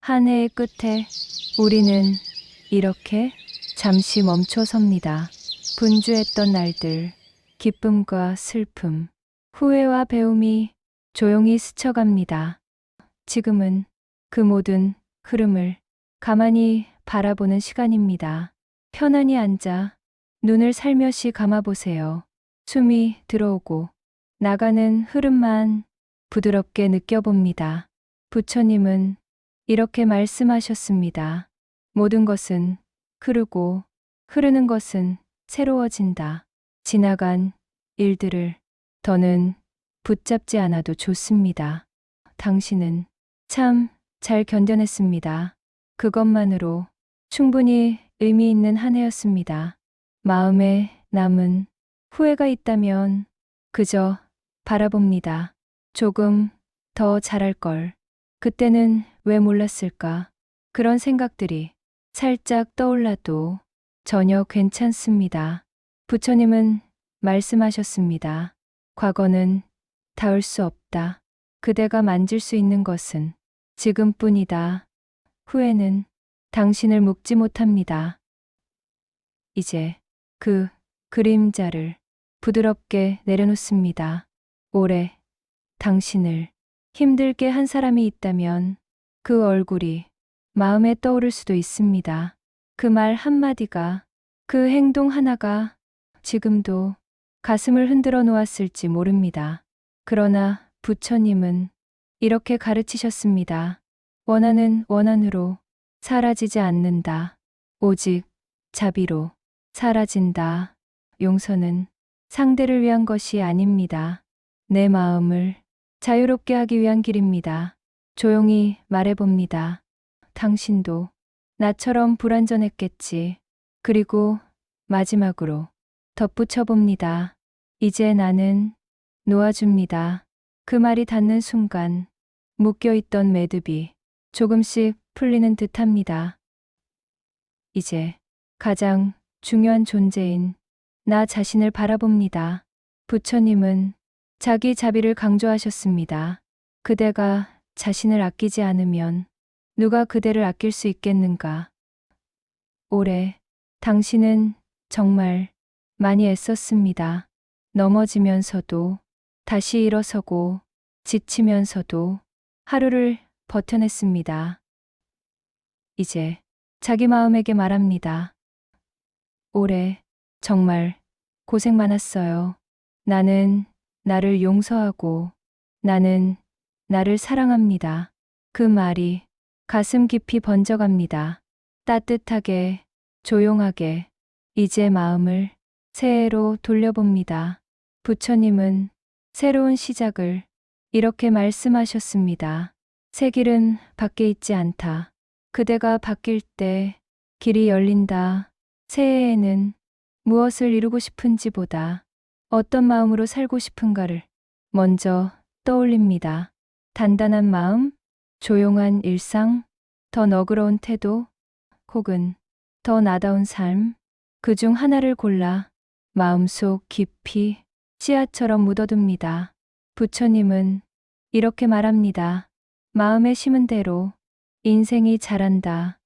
한 해의 끝에 우리는 이렇게 잠시 멈춰 섭니다. 분주했던 날들, 기쁨과 슬픔, 후회와 배움이 조용히 스쳐갑니다. 지금은 그 모든 흐름을 가만히 바라보는 시간입니다. 편안히 앉아 눈을 살며시 감아보세요. 숨이 들어오고 나가는 흐름만 부드럽게 느껴봅니다. 부처님은 이렇게 말씀하셨습니다. 모든 것은 흐르고 흐르는 것은 새로워진다. 지나간 일들을 더는 붙잡지 않아도 좋습니다. 당신은 참 잘 견뎌냈습니다. 그것만으로 충분히 의미 있는 한 해였습니다. 마음에 남은 후회가 있다면 그저 바라봅니다. 조금 더 잘할 걸. 그때는 왜 몰랐을까? 그런 생각들이 살짝 떠올라도 전혀 괜찮습니다. 부처님은 말씀하셨습니다. 과거는 닿을 수 없다. 그대가 만질 수 있는 것은 지금뿐이다. 후회는 당신을 묶지 못합니다. 이제 그 그림자를 부드럽게 내려놓습니다. 올해 당신을 힘들게 한 사람이 있다면 그 얼굴이 마음에 떠오를 수도 있습니다. 그 말 한마디가, 그 행동 하나가 지금도 가슴을 흔들어 놓았을지 모릅니다. 그러나 부처님은 이렇게 가르치셨습니다. 원한은 원한으로 사라지지 않는다. 오직 자비로 사라진다. 용서는 상대를 위한 것이 아닙니다. 내 마음을 자유롭게 하기 위한 길입니다. 조용히 말해봅니다. 당신도 나처럼 불완전했겠지. 그리고 마지막으로 덧붙여봅니다. 이제 나는 놓아줍니다. 그 말이 닿는 순간 묶여있던 매듭이 조금씩 풀리는 듯합니다. 이제 가장 중요한 존재인 나 자신을 바라봅니다. 부처님은 자기 자비를 강조하셨습니다. 그대가 자신을 아끼지 않으면 누가 그대를 아낄 수 있겠는가? 올해 당신은 정말 많이 애썼습니다. 넘어지면서도 다시 일어서고 지치면서도 하루를 버텨냈습니다. 이제 자기 마음에게 말합니다. 올해 정말 고생 많았어요. 나는 나를 용서하고 나는 나를 사랑합니다. 그 말이 가슴 깊이 번져갑니다. 따뜻하게, 조용하게 이제 마음을 새해로 돌려봅니다. 부처님은 새로운 시작을 이렇게 말씀하셨습니다. 새 길은 밖에 있지 않다. 그대가 바뀔 때 길이 열린다. 새해에는 무엇을 이루고 싶은지보다 어떤 마음으로 살고 싶은가를 먼저 떠올립니다. 단단한 마음, 조용한 일상, 더 너그러운 태도, 혹은 더 나다운 삶, 그 중 하나를 골라 마음속 깊이 씨앗처럼 묻어둡니다. 부처님은 이렇게 말합니다. 마음에 심은 대로 인생이 자란다.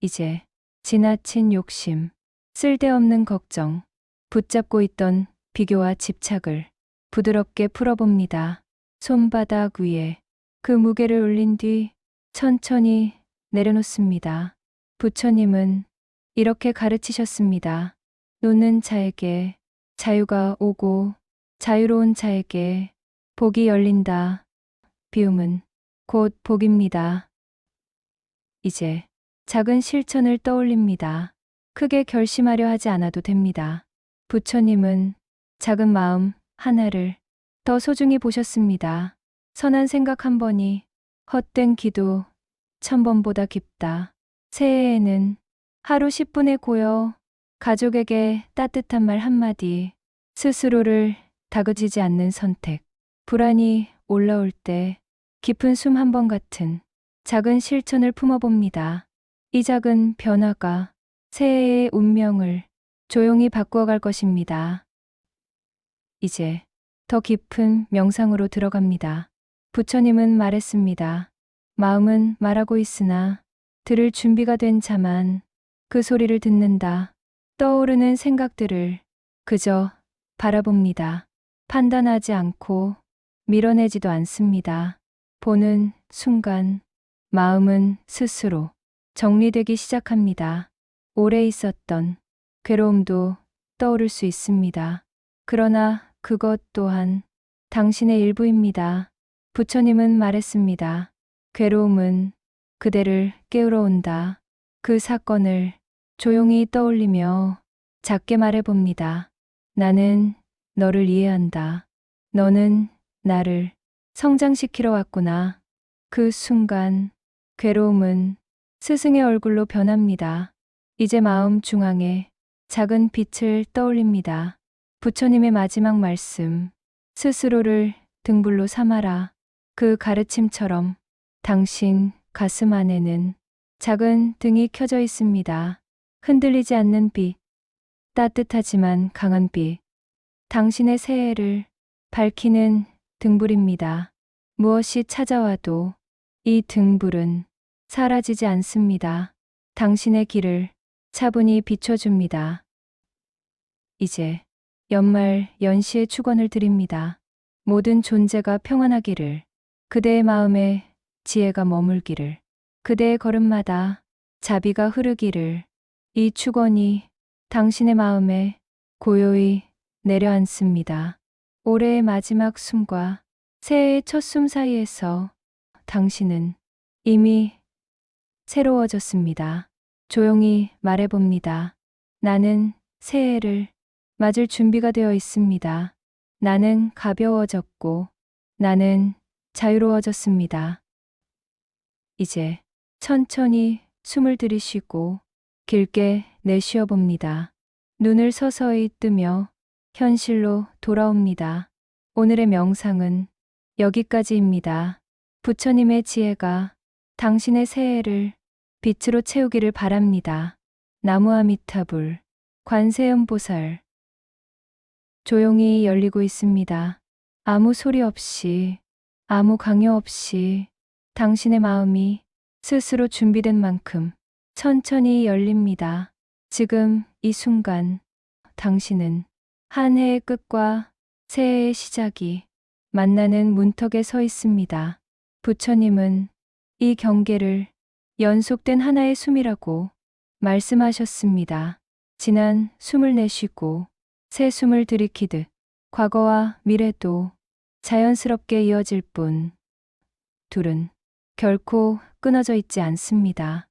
이제 지나친 욕심, 쓸데없는 걱정, 붙잡고 있던 비교와 집착을 부드럽게 풀어봅니다. 손바닥 위에 그 무게를 올린 뒤 천천히 내려놓습니다. 부처님은 이렇게 가르치셨습니다. 놓는 자에게 자유가 오고 자유로운 자에게 복이 열린다. 비움은 곧 복입니다. 이제 작은 실천을 떠올립니다. 크게 결심하려 하지 않아도 됩니다. 부처님은 작은 마음 하나를 더 소중히 보셨습니다. 선한 생각 한 번이 헛된 기도 1000번보다 깊다. 새해에는 하루 10분의 고요, 가족에게 따뜻한 말 한마디, 스스로를 다그치지 않는 선택, 불안이 올라올 때 깊은 숨 한 번 같은 작은 실천을 품어봅니다. 이 작은 변화가 새해의 운명을 조용히 바꾸어갈 것입니다. 이제 더 깊은 명상으로 들어갑니다. 부처님은 말했습니다. 마음은 말하고 있으나 들을 준비가 된 자만 그 소리를 듣는다. 떠오르는 생각들을 그저 바라봅니다. 판단하지 않고 밀어내지도 않습니다. 보는 순간 마음은 스스로 정리되기 시작합니다. 오래 있었던 괴로움도 떠오를 수 있습니다. 그러나 그것 또한 당신의 일부입니다. 부처님은 말했습니다. 괴로움은 그대를 깨우러 온다. 그 사건을 조용히 떠올리며 작게 말해봅니다. 나는 너를 이해한다. 너는 나를 성장시키러 왔구나. 그 순간 괴로움은 스승의 얼굴로 변합니다. 이제 마음 중앙에 작은 빛을 떠올립니다. 부처님의 마지막 말씀, 스스로를 등불로 삼아라. 그 가르침처럼 당신 가슴 안에는 작은 등이 켜져 있습니다. 흔들리지 않는 빛, 따뜻하지만 강한 빛. 당신의 새해를 밝히는 등불입니다. 무엇이 찾아와도 이 등불은 사라지지 않습니다. 당신의 길을 차분히 비춰줍니다. 이제 연말 연시의 축원을 드립니다. 모든 존재가 평안하기를, 그대의 마음에 지혜가 머물기를, 그대의 걸음마다 자비가 흐르기를, 이 축원이 당신의 마음에 고요히 내려앉습니다. 올해의 마지막 숨과 새해의 첫 숨 사이에서 당신은 이미 새로워졌습니다. 조용히 말해봅니다. 나는 새해를 맞을 준비가 되어 있습니다. 나는 가벼워졌고 나는 자유로워졌습니다. 이제 천천히 숨을 들이쉬고 길게 내쉬어 봅니다. 눈을 서서히 뜨며 현실로 돌아옵니다. 오늘의 명상은 여기까지입니다. 부처님의 지혜가 당신의 새해를 빛으로 채우기를 바랍니다. 나무아미타불, 관세음보살. 조용히 열리고 있습니다. 아무 소리 없이, 아무 강요 없이 당신의 마음이 스스로 준비된 만큼 천천히 열립니다. 지금 이 순간 당신은 한 해의 끝과 새해의 시작이 만나는 문턱에 서 있습니다. 부처님은 이 경계를 연속된 하나의 숨이라고 말씀하셨습니다. 지난 숨을 내쉬고 새 숨을 들이키듯 과거와 미래도 자연스럽게 이어질 뿐 둘은 결코 끊어져 있지 않습니다.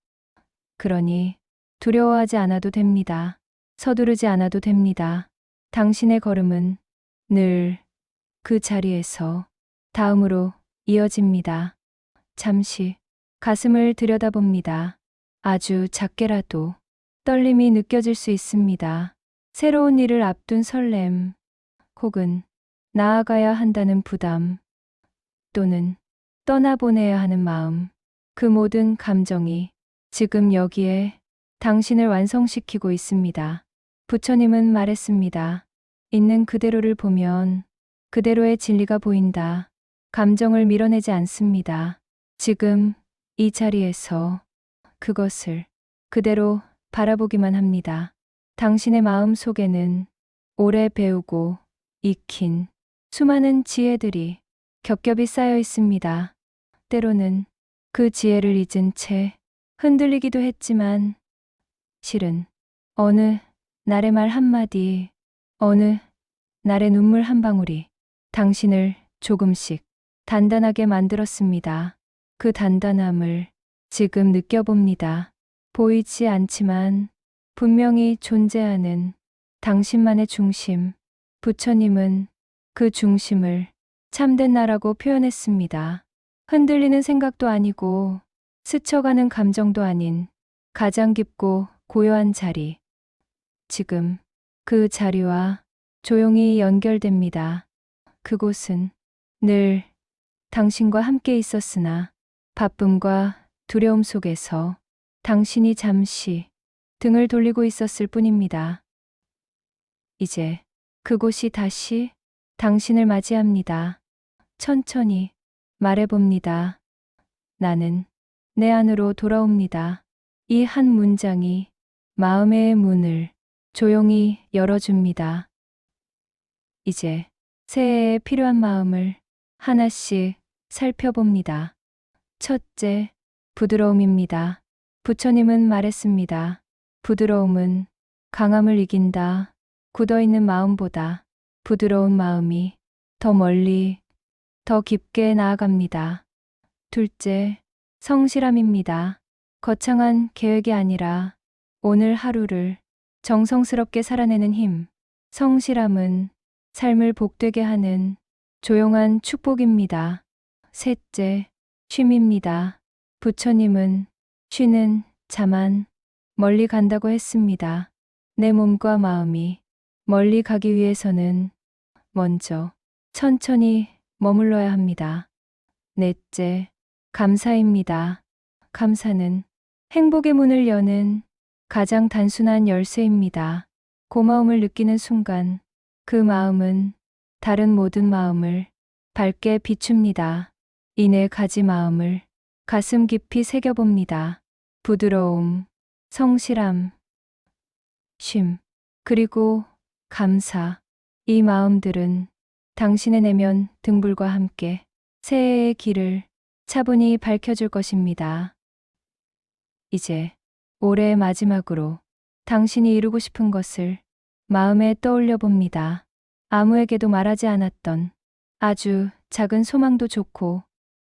그러니 두려워하지 않아도 됩니다. 서두르지 않아도 됩니다. 당신의 걸음은 늘 그 자리에서 다음으로 이어집니다. 잠시 가슴을 들여다봅니다. 아주 작게라도 떨림이 느껴질 수 있습니다. 새로운 일을 앞둔 설렘, 혹은 나아가야 한다는 부담, 또는 떠나보내야 하는 마음, 그 모든 감정이 지금 여기에 당신을 완성시키고 있습니다. 부처님은 말했습니다. 있는 그대로를 보면 그대로의 진리가 보인다. 감정을 밀어내지 않습니다. 지금 이 자리에서 그것을 그대로 바라보기만 합니다. 당신의 마음 속에는 오래 배우고 익힌 수많은 지혜들이 겹겹이 쌓여 있습니다. 때로는 그 지혜를 잊은 채 흔들리기도 했지만 실은 어느 날의 말 한마디, 어느 날의 눈물 한 방울이 당신을 조금씩 단단하게 만들었습니다. 그 단단함을 지금 느껴봅니다. 보이지 않지만 분명히 존재하는 당신만의 중심. 부처님은 그 중심을 참된 나라고 표현했습니다. 흔들리는 생각도 아니고 스쳐가는 감정도 아닌 가장 깊고 고요한 자리. 지금 그 자리와 조용히 연결됩니다. 그곳은 늘 당신과 함께 있었으나 바쁨과 두려움 속에서 당신이 잠시 등을 돌리고 있었을 뿐입니다. 이제 그곳이 다시 당신을 맞이합니다. 천천히 말해봅니다. 나는 내 안으로 돌아옵니다. 이 한 문장이 마음의 문을 조용히 열어줍니다. 이제 새해에 필요한 마음을 하나씩 살펴봅니다. 첫째, 부드러움입니다. 부처님은 말했습니다. 부드러움은 강함을 이긴다. 굳어있는 마음보다 부드러운 마음이 더 멀리, 더 깊게 나아갑니다. 둘째, 성실함입니다. 거창한 계획이 아니라 오늘 하루를 정성스럽게 살아내는 힘. 성실함은 삶을 복되게 하는 조용한 축복입니다. 셋째, 쉼입니다. 부처님은 쉬는 자만 멀리 간다고 했습니다. 내 몸과 마음이 멀리 가기 위해서는 먼저 천천히 머물러야 합니다. 넷째, 감사입니다. 감사는 행복의 문을 여는 가장 단순한 열쇠입니다. 고마움을 느끼는 순간 그 마음은 다른 모든 마음을 밝게 비춥니다. 이내 가지 마음을 가슴 깊이 새겨봅니다. 부드러움, 성실함, 쉼, 그리고 감사. 이 마음들은 당신의 내면 등불과 함께 새해의 길을 차분히 밝혀줄 것입니다. 이제 올해의 마지막으로 당신이 이루고 싶은 것을 마음에 떠올려 봅니다. 아무에게도 말하지 않았던 아주 작은 소망도 좋고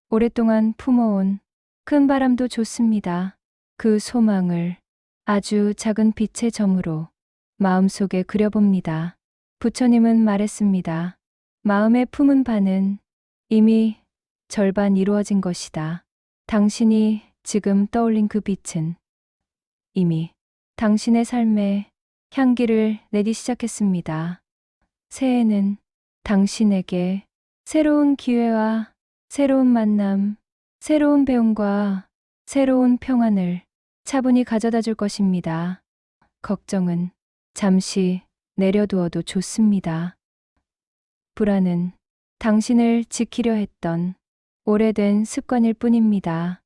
오랫동안 품어온 큰 바람도 좋습니다. 그 소망을 아주 작은 빛의 점으로 마음속에 그려봅니다. 부처님은 말했습니다. 마음에 품은 바는 이미 절반 이루어진 것이다. 당신이 지금 떠올린 그 빛은 이미 당신의 삶에 향기를 내기 시작했습니다. 새해는 당신에게 새로운 기회와 새로운 만남, 새로운 배움과 새로운 평안을 차분히 가져다 줄 것입니다. 걱정은 잠시 내려두어도 좋습니다. 불안은 당신을 지키려 했던 오래된 습관일 뿐입니다.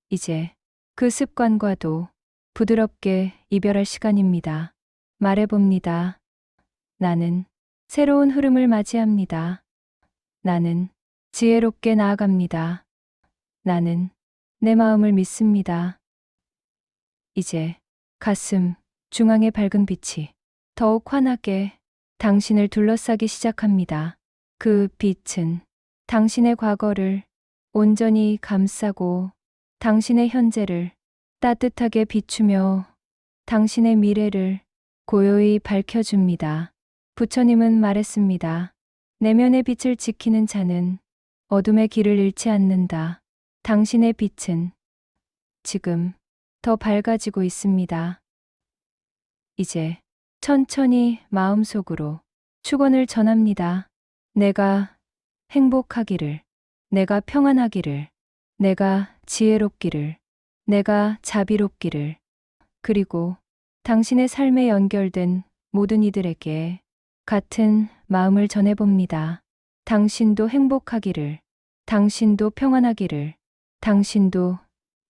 이제 그 습관과도 부드럽게 이별할 시간입니다. 말해봅니다. 나는 새로운 흐름을 맞이합니다. 나는 지혜롭게 나아갑니다. 나는 내 마음을 믿습니다. 이제 가슴 중앙의 밝은 빛이 더욱 환하게 당신을 둘러싸기 시작합니다. 그 빛은 당신의 과거를 온전히 감싸고 당신의 현재를 따뜻하게 비추며 당신의 미래를 고요히 밝혀줍니다. 부처님은 말했습니다. 내면의 빛을 지키는 자는 어둠의 길을 잃지 않는다. 당신의 빛은 지금 더 밝아지고 있습니다. 이제 천천히 마음속으로 축원을 전합니다. 내가 행복하기를, 내가 평안하기를, 내가 지혜롭기를, 내가 자비롭기를, 그리고 당신의 삶에 연결된 모든 이들에게 같은 마음을 전해봅니다. 당신도 행복하기를, 당신도 평안하기를, 당신도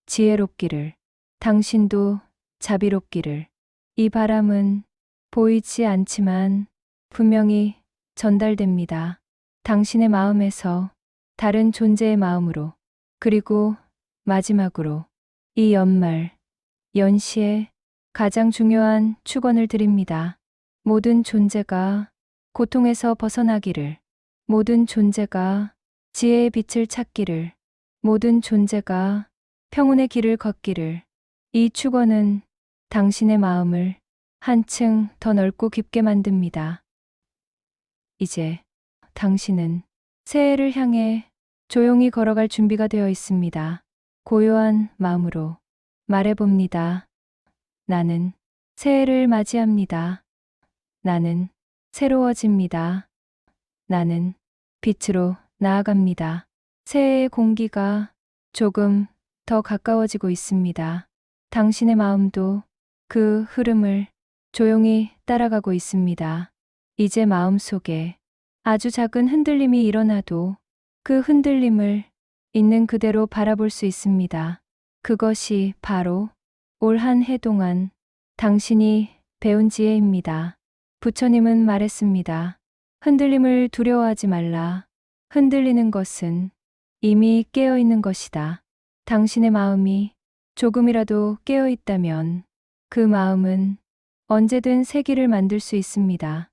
지혜롭기를, 당신도 자비롭기를. 이 바람은 보이지 않지만 분명히 전달됩니다. 당신의 마음에서 다른 존재의 마음으로, 그리고 마지막으로 이 연말, 연시에 가장 중요한 축원을 드립니다. 모든 존재가 고통에서 벗어나기를, 모든 존재가 지혜의 빛을 찾기를, 모든 존재가 평온의 길을 걷기를. 이 축원은 당신의 마음을 한층 더 넓고 깊게 만듭니다. 이제 당신은 새해를 향해 조용히 걸어갈 준비가 되어 있습니다. 고요한 마음으로 말해봅니다. 나는 새해를 맞이합니다. 나는 새로워집니다. 나는 빛으로 나아갑니다. 새해의 공기가 조금 더 가까워지고 있습니다. 당신의 마음도 그 흐름을 조용히 따라가고 있습니다. 이제 마음속에 아주 작은 흔들림이 일어나도 그 흔들림을 있는 그대로 바라볼 수 있습니다. 그것이 바로 올 한 해 동안 당신이 배운 지혜입니다. 부처님은 말했습니다. 흔들림을 두려워하지 말라. 흔들리는 것은 이미 깨어 있는 것이다. 당신의 마음이 조금이라도 깨어 있다면 그 마음은 언제든 새 길을 만들 수 있습니다.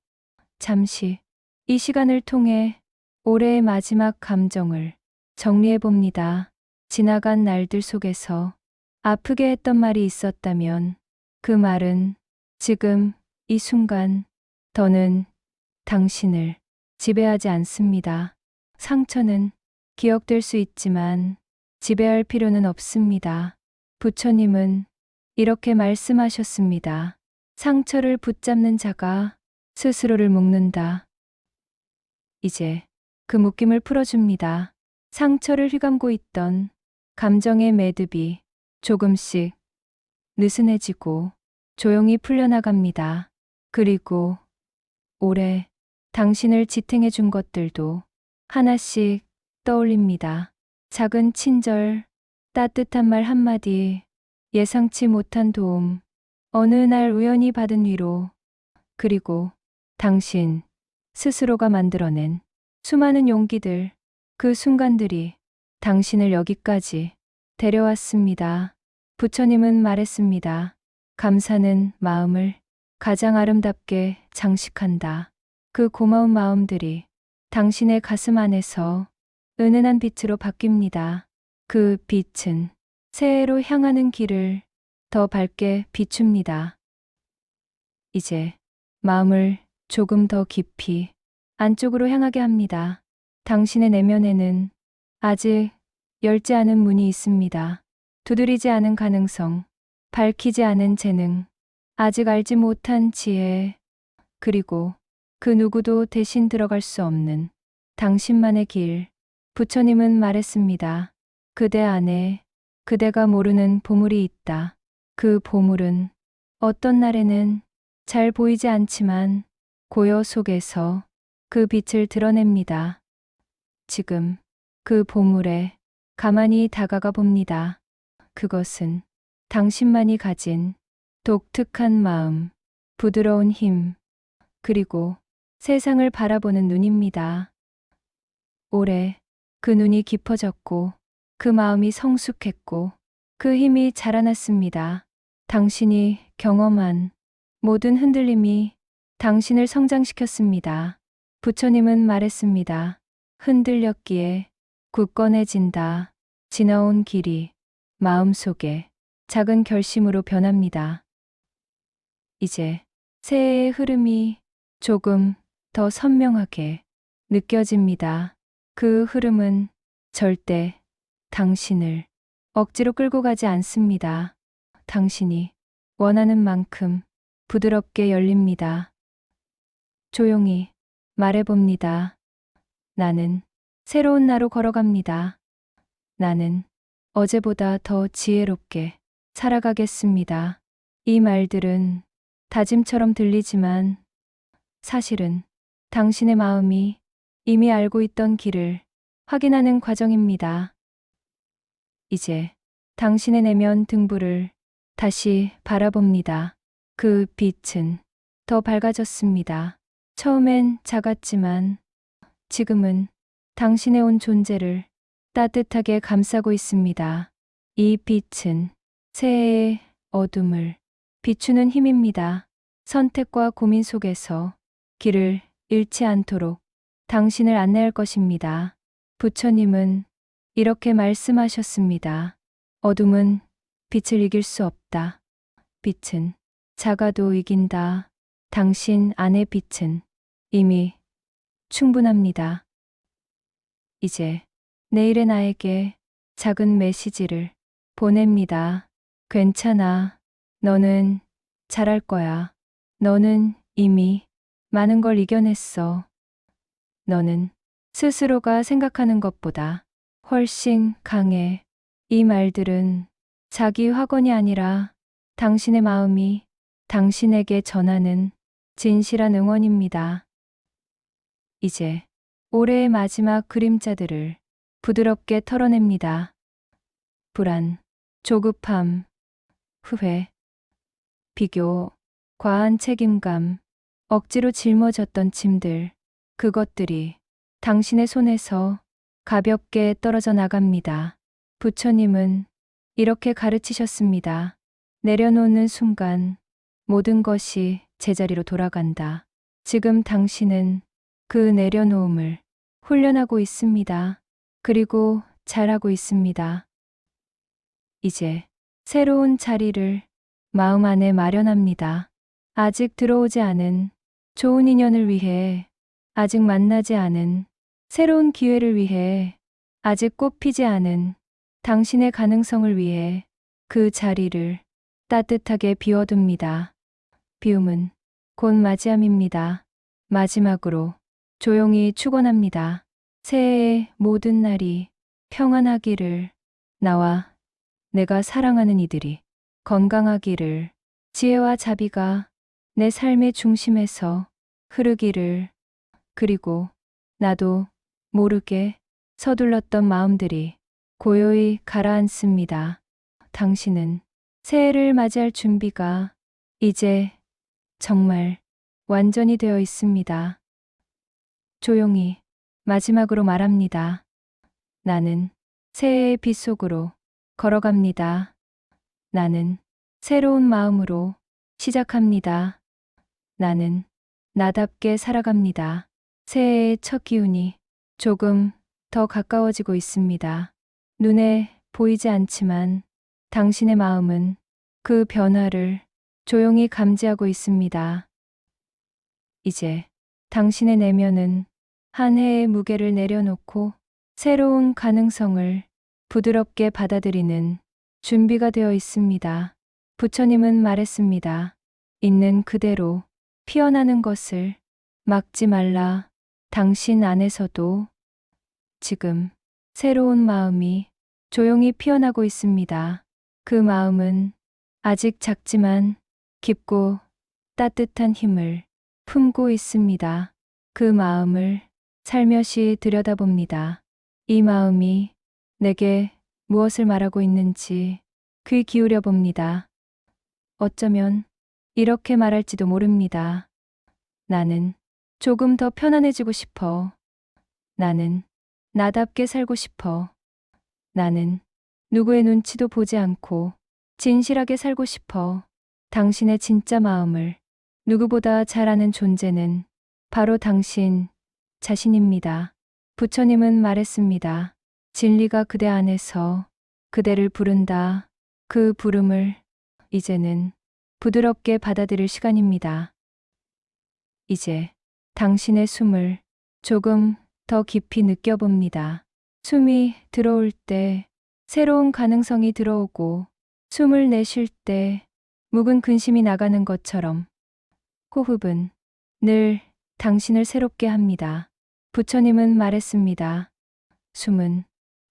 잠시 이 시간을 통해 올해의 마지막 감정을 정리해 봅니다. 지나간 날들 속에서 아프게 했던 말이 있었다면 그 말은 지금 이 순간 더는 당신을 지배하지 않습니다. 상처는 기억될 수 있지만 지배할 필요는 없습니다. 부처님은 이렇게 말씀하셨습니다. 상처를 붙잡는 자가 스스로를 묶는다. 이제 그 묶임을 풀어줍니다. 상처를 휘감고 있던 감정의 매듭이 조금씩 느슨해지고 조용히 풀려나갑니다. 그리고 올해 당신을 지탱해 준 것들도 하나씩 떠올립니다. 작은 친절, 따뜻한 말 한마디, 예상치 못한 도움, 어느 날 우연히 받은 위로, 그리고 당신 스스로가 만들어낸 수많은 용기들, 그 순간들이 당신을 여기까지 데려왔습니다. 부처님은 말했습니다. 감사는 마음을 가장 아름답게 장식한다. 그 고마운 마음들이 당신의 가슴 안에서 은은한 빛으로 바뀝니다. 그 빛은 새해로 향하는 길을 더 밝게 비춥니다. 이제 마음을 조금 더 깊이 안쪽으로 향하게 합니다. 당신의 내면에는 아직 열지 않은 문이 있습니다. 두드리지 않은 가능성, 밝히지 않은 재능, 아직 알지 못한 지혜, 그리고 그 누구도 대신 들어갈 수 없는 당신만의 길. 부처님은 말했습니다. 그대 안에 그대가 모르는 보물이 있다. 그 보물은 어떤 날에는 잘 보이지 않지만 고요 속에서 그 빛을 드러냅니다. 지금 그 보물에 가만히 다가가 봅니다. 그것은 당신만이 가진 독특한 마음, 부드러운 힘, 그리고 세상을 바라보는 눈입니다. 올해 그 눈이 깊어졌고 그 마음이 성숙했고 그 힘이 자라났습니다. 당신이 경험한 모든 흔들림이 당신을 성장시켰습니다. 부처님은 말했습니다. 흔들렸기에 굳건해진다. 지나온 길이 마음속에 작은 결심으로 변합니다. 이제 새해의 흐름이 조금 더 선명하게 느껴집니다. 그 흐름은 절대 당신을 억지로 끌고 가지 않습니다. 당신이 원하는 만큼 부드럽게 열립니다. 조용히 말해봅니다. 나는 새로운 나로 걸어갑니다. 나는 어제보다 더 지혜롭게 살아가겠습니다. 이 말들은 다짐처럼 들리지만 사실은 당신의 마음이 이미 알고 있던 길을 확인하는 과정입니다. 이제 당신의 내면 등불을 다시 바라봅니다. 그 빛은 더 밝아졌습니다. 처음엔 작았지만 지금은 당신의 온 존재를 따뜻하게 감싸고 있습니다. 이 빛은 새해의 어둠을 비추는 힘입니다. 선택과 고민 속에서 길을 잃지 않도록 당신을 안내할 것입니다. 부처님은 이렇게 말씀하셨습니다. 어둠은 빛을 이길 수 없다. 빛은 작아도 이긴다. 당신 안의 빛은 이미 충분합니다. 이제 내일의 나에게 작은 메시지를 보냅니다. 괜찮아. 너는 잘할 거야. 너는 이미 많은 걸 이겨냈어. 너는 스스로가 생각하는 것보다 훨씬 강해. 이 말들은 자기 확언이 아니라 당신의 마음이 당신에게 전하는 진실한 응원입니다. 이제 올해의 마지막 그림자들을 부드럽게 털어냅니다. 불안, 조급함, 후회, 비교, 과한 책임감, 억지로 짊어졌던 짐들, 그것들이 당신의 손에서 가볍게 떨어져 나갑니다. 부처님은 이렇게 가르치셨습니다. 내려놓는 순간 모든 것이 제자리로 돌아간다. 지금 당신은 그 내려놓음을 훈련하고 있습니다. 그리고 잘하고 있습니다. 이제 새로운 자리를 마음 안에 마련합니다. 아직 들어오지 않은 좋은 인연을 위해, 아직 만나지 않은 새로운 기회를 위해, 아직 꽃피지 않은 당신의 가능성을 위해 그 자리를 따뜻하게 비워둡니다. 비움은 곧 맞이함입니다. 마지막으로 조용히 축원합니다. 새해의 모든 날이 평안하기를, 나와 내가 사랑하는 이들이 건강하기를, 지혜와 자비가 내 삶의 중심에서 흐르기를, 그리고 나도 모르게 서둘렀던 마음들이 고요히 가라앉습니다. 당신은 새해를 맞이할 준비가 이제 정말 완전히 되어 있습니다. 조용히 마지막으로 말합니다. 나는 새해의 빛 속으로 걸어갑니다. 나는 새로운 마음으로 시작합니다. 나는 나답게 살아갑니다. 새해의 첫 기운이 조금 더 가까워지고 있습니다. 눈에 보이지 않지만 당신의 마음은 그 변화를 조용히 감지하고 있습니다. 이제 당신의 내면은 한 해의 무게를 내려놓고 새로운 가능성을 부드럽게 받아들이는 준비가 되어 있습니다. 부처님은 말했습니다. 있는 그대로 피어나는 것을 막지 말라. 당신 안에서도 지금 새로운 마음이 조용히 피어나고 있습니다. 그 마음은 아직 작지만 깊고 따뜻한 힘을 품고 있습니다. 그 마음을 살며시 들여다봅니다. 이 마음이 내게 무엇을 말하고 있는지 귀 기울여 봅니다. 어쩌면 이렇게 말할지도 모릅니다. 나는 조금 더 편안해지고 싶어. 나는 나답게 살고 싶어. 나는 누구의 눈치도 보지 않고 진실하게 살고 싶어. 당신의 진짜 마음을 누구보다 잘 아는 존재는 바로 당신 자신입니다. 부처님은 말했습니다. 진리가 그대 안에서 그대를 부른다. 그 부름을 이제는 부드럽게 받아들일 시간입니다. 이제 당신의 숨을 조금 더 깊이 느껴봅니다. 숨이 들어올 때 새로운 가능성이 들어오고, 숨을 내쉴 때 묵은 근심이 나가는 것처럼 호흡은 늘 당신을 새롭게 합니다. 부처님은 말했습니다. 숨은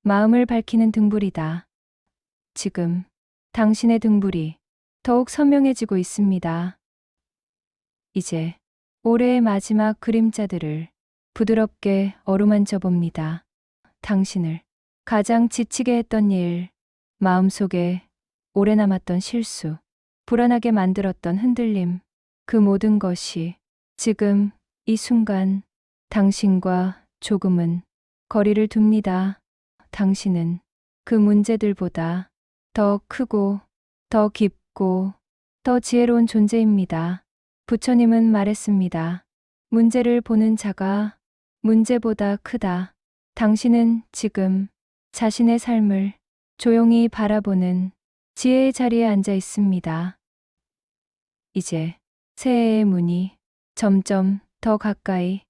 마음을 밝히는 등불이다. 지금 당신의 등불이 더욱 선명해지고 있습니다. 이제 올해의 마지막 그림자들을 부드럽게 어루만져 봅니다. 당신을 가장 지치게 했던 일, 마음속에 오래 남았던 실수, 불안하게 만들었던 흔들림, 그 모든 것이 지금 이 순간 당신과 조금은 거리를 둡니다. 당신은 그 문제들보다 더 크고 더 깊고 더 지혜로운 존재입니다. 부처님은 말했습니다. 문제를 보는 자가 문제보다 크다. 당신은 지금 자신의 삶을 조용히 바라보는 지혜의 자리에 앉아 있습니다. 이제 새해의 문이 점점 더 가까이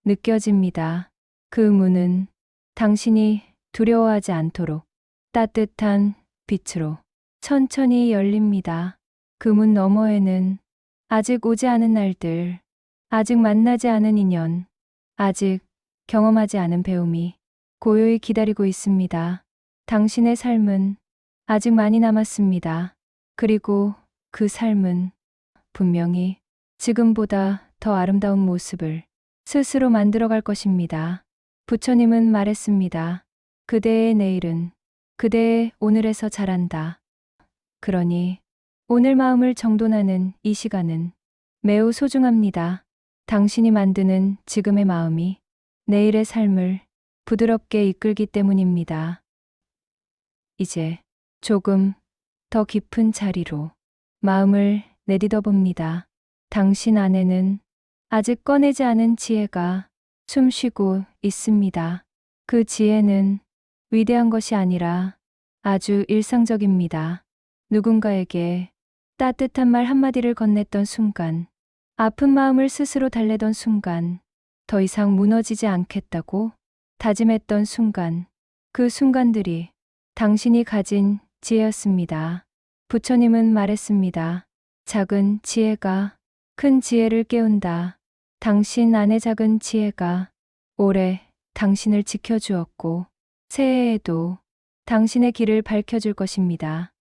느껴집니다. 그 문은 당신이 두려워하지 않도록 따뜻한 빛으로 천천히 열립니다. 그 문 너머에는 아직 오지 않은 날들, 아직 만나지 않은 인연, 아직 경험하지 않은 배움이 고요히 기다리고 있습니다. 당신의 삶은 아직 많이 남았습니다. 그리고 그 삶은 분명히 지금보다 더 아름다운 모습을 스스로 만들어갈 것입니다. 부처님은 말했습니다. 그대의 내일은 그대의 오늘에서 자란다. 그러니 오늘 마음을 정돈하는 이 시간은 매우 소중합니다. 당신이 만드는 지금의 마음이 내일의 삶을 부드럽게 이끌기 때문입니다. 이제 조금 더 깊은 자리로 마음을 내딛어 봅니다. 당신 안에는 아직 꺼내지 않은 지혜가 숨쉬고 있습니다. 그 지혜는 위대한 것이 아니라 아주 일상적입니다. 누군가에게 따뜻한 말 한마디를 건넸던 순간, 아픈 마음을 스스로 달래던 순간, 더 이상 무너지지 않겠다고 다짐했던 순간, 그 순간들이 당신이 가진 지혜였습니다. 부처님은 말했습니다. 작은 지혜가 큰 지혜를 깨운다. 당신 안의 작은 지혜가 오래 당신을 지켜주었고 새해에도 당신의 길을 밝혀줄 것입니다.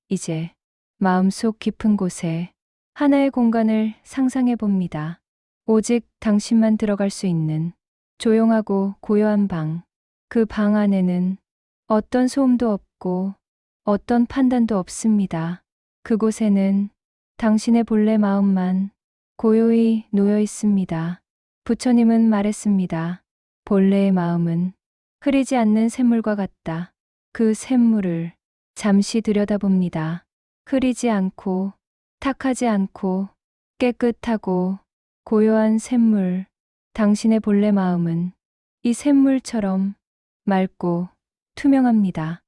이제 마음속 깊은 곳에 하나의 공간을 상상해 봅니다. 오직 당신만 들어갈 수 있는 조용하고 고요한 방. 그 방 안에는 어떤 소음도 없고 어떤 판단도 없습니다. 그곳에는 당신의 본래 마음만 고요히 놓여 있습니다. 부처님은 말했습니다. 본래의 마음은 흐리지 않는 샘물과 같다. 그 샘물을 잠시 들여다봅니다. 흐리지 않고 탁하지 않고 깨끗하고 고요한 샘물. 당신의 본래 마음은 이 샘물처럼 맑고 투명합니다.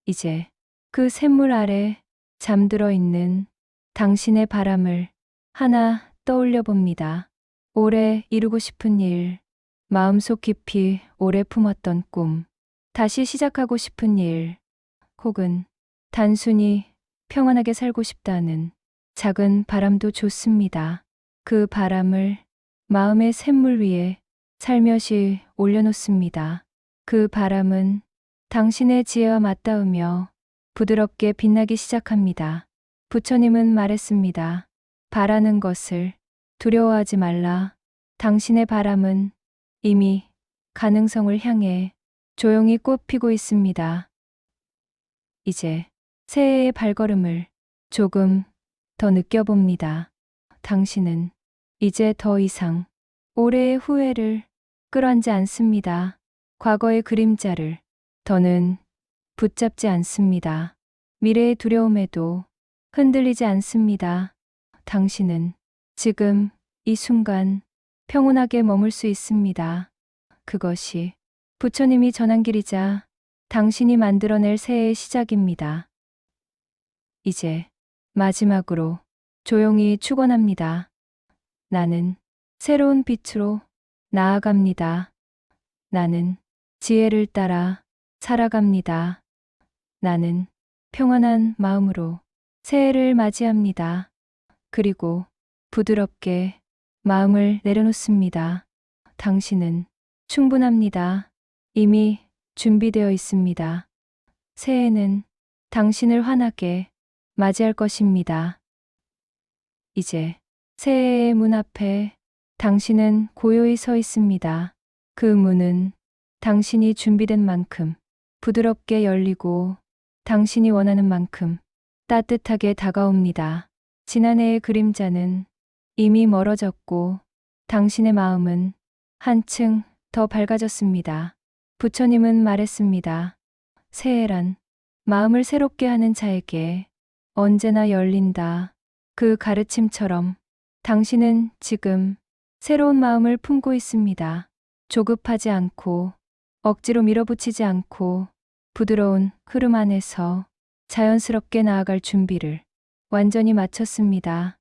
이제 그 샘물 아래 잠들어 있는 당신의 바람을 하나 떠올려 봅니다. 오래 이루고 싶은 일, 마음속 깊이 오래 품었던 꿈, 다시 시작하고 싶은 일, 혹은 단순히 평안하게 살고 싶다는 작은 바람도 좋습니다. 그 바람을 마음의 샘물 위에 살며시 올려놓습니다. 그 바람은 당신의 지혜와 맞닿으며 부드럽게 빛나기 시작합니다. 부처님은 말했습니다. 바라는 것을 두려워하지 말라. 당신의 바람은 이미 가능성을 향해 조용히 꽃피고 있습니다. 이제 새해의 발걸음을 조금 더 느껴봅니다. 당신은 이제 더 이상 올해의 후회를 끌어안지 않습니다. 과거의 그림자를 더는 붙잡지 않습니다. 미래의 두려움에도 흔들리지 않습니다. 당신은 지금 이 순간 평온하게 머물 수 있습니다. 그것이 부처님이 전한 길이자 당신이 만들어낼 새해의 시작입니다. 이제 마지막으로 조용히 축원합니다. 나는 새로운 빛으로 나아갑니다. 나는 지혜를 따라 살아갑니다. 나는 평안한 마음으로 새해를 맞이합니다. 그리고 부드럽게 마음을 내려놓습니다. 당신은 충분합니다. 이미 준비되어 있습니다. 새해는 당신을 환하게 맞이할 것입니다. 이제 새해의 문 앞에 당신은 고요히 서 있습니다. 그 문은 당신이 준비된 만큼 부드럽게 열리고 당신이 원하는 만큼 따뜻하게 다가옵니다. 지난해의 그림자는 이미 멀어졌고 당신의 마음은 한층 더 밝아졌습니다. 부처님은 말했습니다. 새해란 마음을 새롭게 하는 자에게 언제나 열린다. 그 가르침처럼 당신은 지금 새로운 마음을 품고 있습니다. 조급하지 않고 억지로 밀어붙이지 않고 부드러운 흐름 안에서 자연스럽게 나아갈 준비를 완전히 마쳤습니다.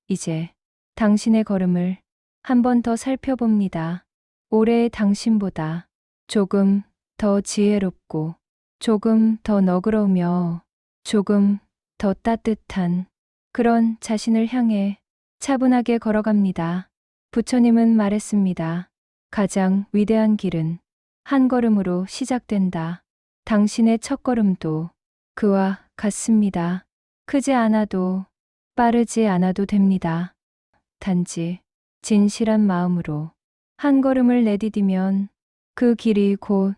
이제 당신의 걸음을 한 번 더 살펴봅니다. 올해의 당신보다 조금 더 지혜롭고 조금 더 너그러우며 조금 더 따뜻한 그런 자신을 향해 차분하게 걸어갑니다. 부처님은 말했습니다. 가장 위대한 길은 한 걸음으로 시작된다. 당신의 첫 걸음도 그와 같습니다. 크지 않아도 빠르지 않아도 됩니다. 단지 진실한 마음으로 한 걸음을 내디디면 그 길이 곧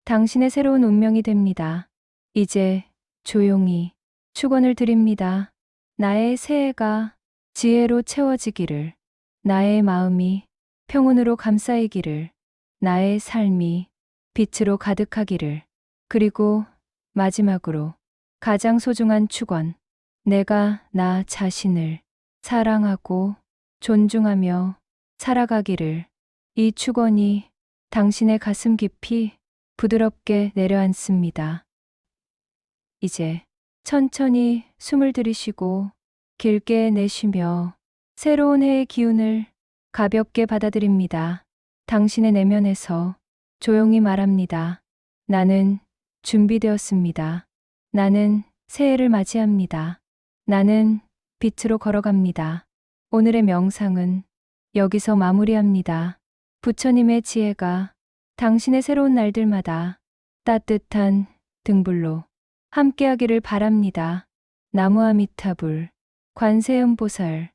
당신의 새로운 운명이 됩니다. 이제 조용히 축원을 드립니다. 나의 새해가 지혜로 채워지기를, 나의 마음이 평온으로 감싸이기를, 나의 삶이 빛으로 가득하기를, 그리고 마지막으로 가장 소중한 축원, 내가 나 자신을 사랑하고 존중하며 살아가기를. 이 축원이 당신의 가슴 깊이 부드럽게 내려앉습니다. 이제 천천히 숨을 들이쉬고 길게 내쉬며 새로운 해의 기운을 가볍게 받아들입니다. 당신의 내면에서 조용히 말합니다. 나는 준비되었습니다. 나는 새해를 맞이합니다. 나는 빛으로 걸어갑니다. 오늘의 명상은 여기서 마무리합니다. 부처님의 지혜가 당신의 새로운 날들마다 따뜻한 등불로 함께하기를 바랍니다. 나무아미타불, 관세음보살.